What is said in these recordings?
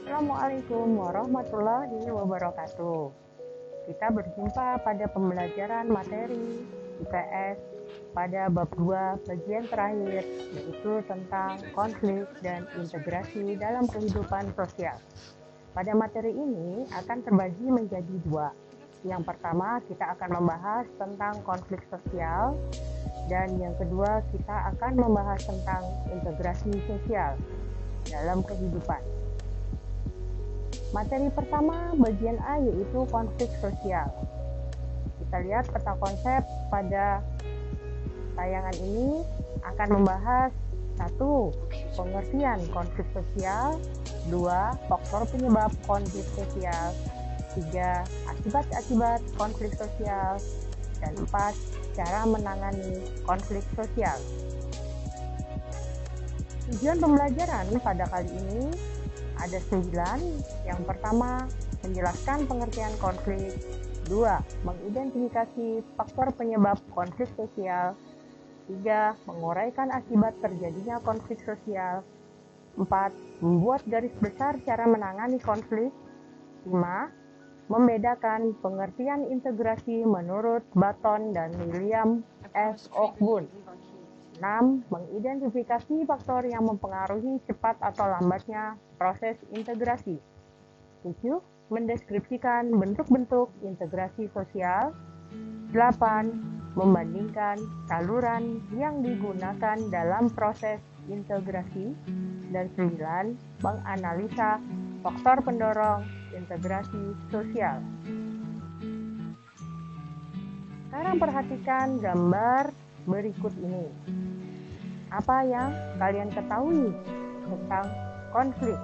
Assalamualaikum warahmatullahi wabarakatuh. Kita berjumpa pada pembelajaran materi IPS pada bab 2 bagian terakhir, yaitu tentang konflik dan integrasi dalam kehidupan sosial. Pada materi ini akan terbagi menjadi dua. Yang pertama, kita akan membahas tentang konflik sosial, dan yang kedua, kita akan membahas tentang integrasi sosial dalam kehidupan. Materi pertama bagian A yaitu konflik sosial. Kita lihat peta konsep pada tayangan ini akan membahas 1. Pengertian konflik sosial, 2. Faktor penyebab konflik sosial, 3. Akibat-akibat konflik sosial, dan 4. Cara menangani konflik sosial. Tujuan pembelajaran pada kali ini ada 9. Yang pertama, menjelaskan pengertian konflik. 2. Mengidentifikasi faktor penyebab konflik sosial. 3. Menguraikan akibat terjadinya konflik sosial. 4. Membuat garis besar cara menangani konflik. 5. Membedakan pengertian integrasi menurut Button dan William S. Ogden. 6. Mengidentifikasi faktor yang mempengaruhi cepat atau lambatnya proses integrasi. 7. Mendeskripsikan bentuk-bentuk integrasi sosial. 8. Membandingkan saluran yang digunakan dalam proses integrasi. Dan 9. Menganalisa faktor pendorong integrasi sosial. Sekarang perhatikan gambar berikut ini. Apa yang kalian ketahui tentang konflik?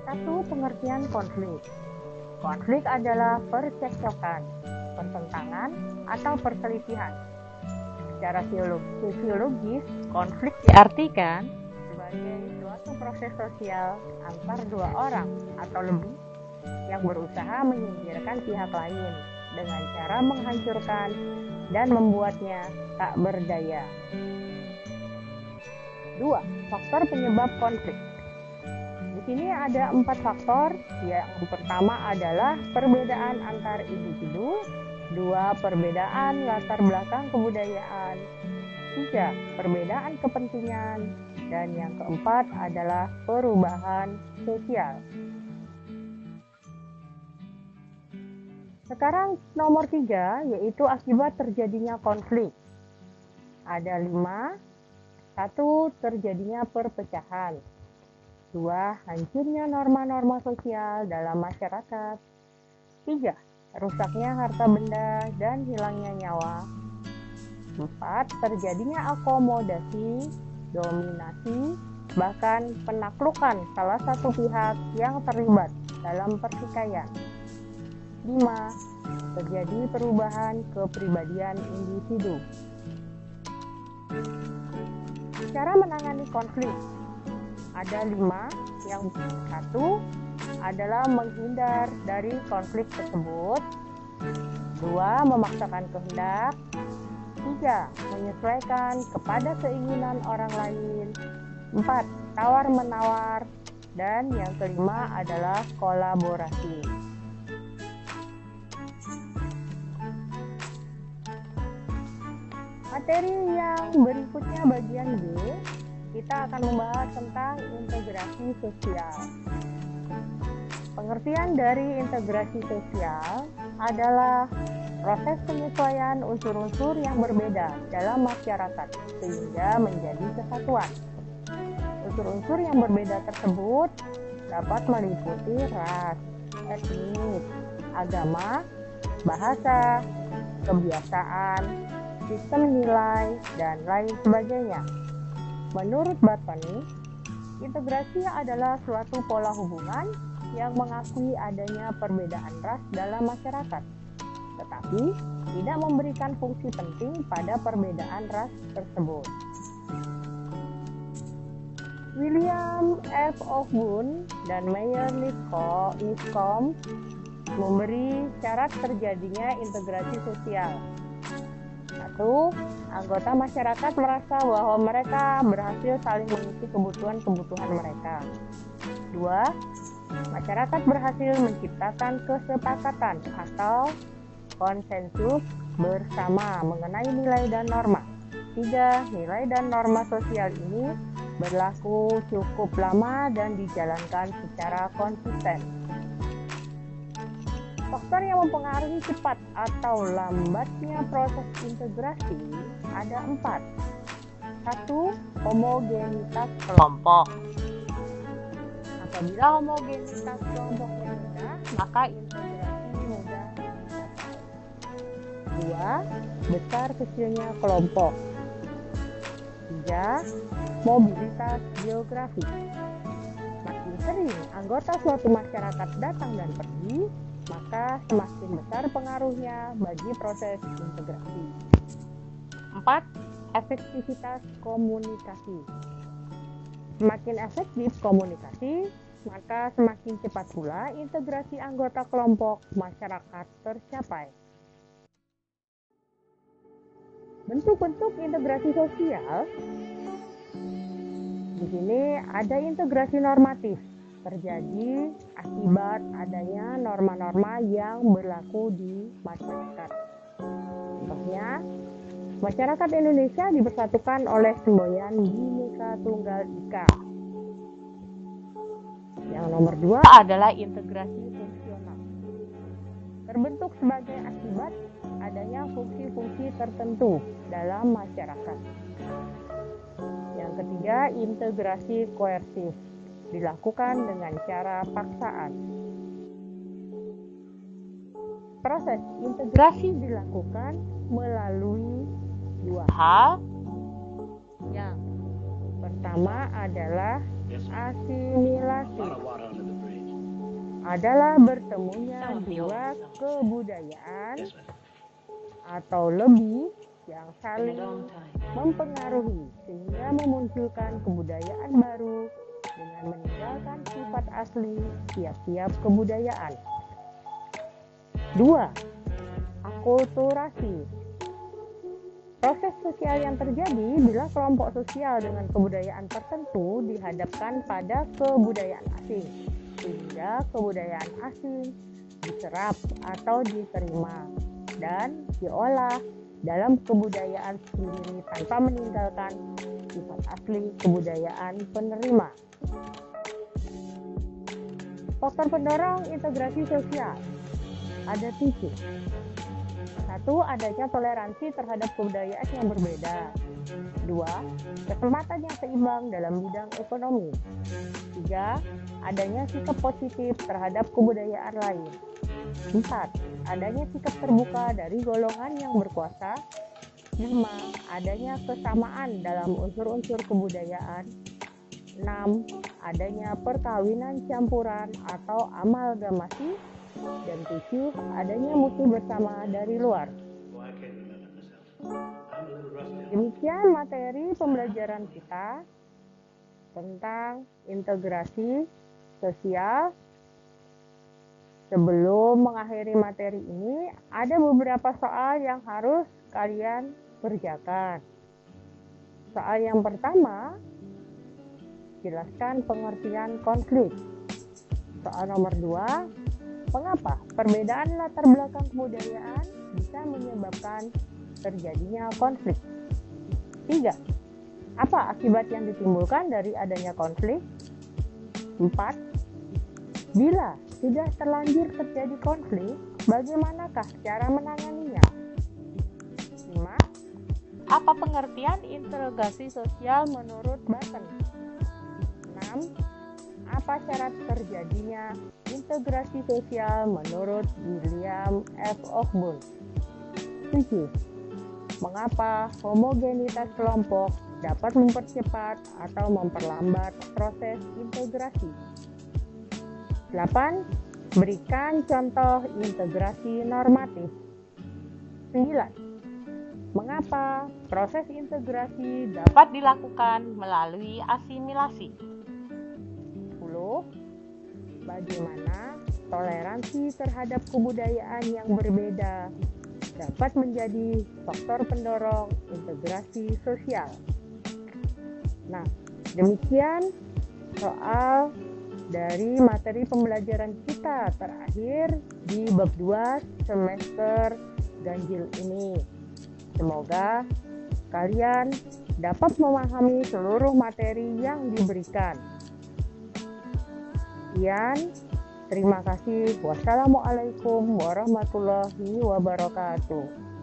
1. Pengertian konflik. Konflik adalah percekcokan, pertentangan, atau perselisihan. Secara sosiologis, konflik diartikan sebagai suatu proses sosial antar dua orang atau lebih yang berusaha menyingkirkan pihak lain dengan cara menghancurkan dan membuatnya tak berdaya. 2. Faktor penyebab konflik. Di sini ada 4 faktor. Yang pertama adalah perbedaan antar individu. 2. Perbedaan latar belakang kebudayaan. 3. Perbedaan kepentingan. Dan yang keempat adalah perubahan sosial. Sekarang nomor 3 yaitu akibat terjadinya konflik. Ada 5. 1. Terjadinya perpecahan. 2. Hancurnya norma-norma sosial dalam masyarakat. 3. Rusaknya harta benda dan hilangnya nyawa. 4. Terjadinya akomodasi, dominasi, bahkan penaklukan salah satu pihak yang terlibat dalam pertikaian. 5. Terjadi perubahan kepribadian individu. Cara menangani konflik ada 5. Yang 1 adalah menghindar dari konflik tersebut. 2. Memaksakan kehendak. 3. Menyesuaikan kepada keinginan orang lain. 4. Tawar-menawar. Dan yang kelima adalah kolaborasi. Materi yang berikutnya bagian B, kita akan membahas tentang integrasi sosial. Pengertian dari integrasi sosial adalah proses penyesuaian unsur-unsur yang berbeda dalam masyarakat sehingga menjadi kesatuan. Unsur-unsur yang berbeda tersebut dapat meliputi ras, etnis, agama, bahasa, kebiasaan, sistem nilai, dan lain sebagainya. Menurut Button, integrasi adalah suatu pola hubungan yang mengakui adanya perbedaan ras dalam masyarakat, tetapi tidak memberikan fungsi penting pada perbedaan ras tersebut. William F. Ogden dan Meyer Niscombe memberi syarat terjadinya integrasi sosial. 1. Satu, anggota masyarakat merasa bahwa mereka berhasil saling mengisi kebutuhan-kebutuhan mereka. Dua, masyarakat berhasil menciptakan kesepakatan atau konsensus bersama mengenai nilai dan norma. Tiga, nilai dan norma sosial ini berlaku cukup lama dan dijalankan secara konsisten. Faktor yang mempengaruhi cepat atau lambatnya proses integrasi ada 4. 1. Homogenitas kelompok. Apabila homogenitas kelompok rendah, maka integrasi mudah dicapai. 2. Besar kecilnya kelompok. 3. Mobilitas geografis. Makin sering anggota suatu masyarakat datang dan pergi, maka semakin besar pengaruhnya bagi proses integrasi. 4. Efektivitas komunikasi. Semakin efektif komunikasi, maka semakin cepat pula integrasi anggota kelompok masyarakat tercapai. Bentuk-bentuk integrasi sosial. Di sini ada integrasi normatif, terjadi akibat adanya norma-norma yang berlaku di masyarakat. Contohnya, masyarakat Indonesia dipersatukan oleh semboyan Bhinneka Tunggal Ika. Yang nomor 2 adalah integrasi fungsional. Terbentuk sebagai akibat adanya fungsi-fungsi tertentu dalam masyarakat. Yang ketiga, integrasi koersif. Dilakukan dengan cara paksaan. Proses integrasi dilakukan melalui 2 hal. Yang pertama adalah asimilasi. Adalah bertemunya 2 kebudayaan atau lebih yang saling mempengaruhi sehingga memunculkan kebudayaan baru dengan meninggalkan sifat asli tiap-tiap kebudayaan. 2. Akulturasi. Proses sosial yang terjadi bila kelompok sosial dengan kebudayaan tertentu dihadapkan pada kebudayaan asing, sehingga kebudayaan asing diserap atau diterima dan diolah dalam kebudayaan sendiri tanpa meninggalkan sifat asli kebudayaan penerima. Faktor pendorong integrasi sosial ada 7. 1. Adanya toleransi terhadap kebudayaan yang berbeda. 2. Kesempatan yang seimbang dalam bidang ekonomi. 3. Adanya sikap positif terhadap kebudayaan lain. 4. Adanya sikap terbuka dari golongan yang berkuasa. 5. Adanya kesamaan dalam unsur-unsur kebudayaan. 6. Adanya perkawinan campuran atau amalgamasi. Dan 7. Adanya musuh bersama dari luar. Demikian materi pembelajaran kita tentang integrasi sosial. Sebelum mengakhiri materi ini, ada beberapa soal yang harus kalian kerjakan. Soal yang pertama, jelaskan pengertian konflik. Soal nomor 2, mengapa perbedaan latar belakang kebudayaan bisa menyebabkan terjadinya konflik? 3. Apa akibat yang ditimbulkan dari adanya konflik? 4. Bila sudah terlanjur terjadi konflik, bagaimanakah cara menanganinya? 5. Apa pengertian integrasi sosial menurut Button? 6. Apa syarat terjadinya integrasi sosial menurut William F. Ogden? 7. Mengapa homogenitas kelompok dapat mempercepat atau memperlambat proses integrasi? 8. Berikan contoh integrasi normatif. 9. Mengapa proses integrasi dapat dilakukan melalui asimilasi? 10. Bagaimana toleransi terhadap kebudayaan yang berbeda dapat menjadi faktor pendorong integrasi sosial. Nah, demikian soal dari materi pembelajaran kita terakhir di bab 2 semester ganjil ini. Semoga kalian dapat memahami seluruh materi yang diberikan. Sekian, terima kasih. Wassalamualaikum warahmatullahi wabarakatuh.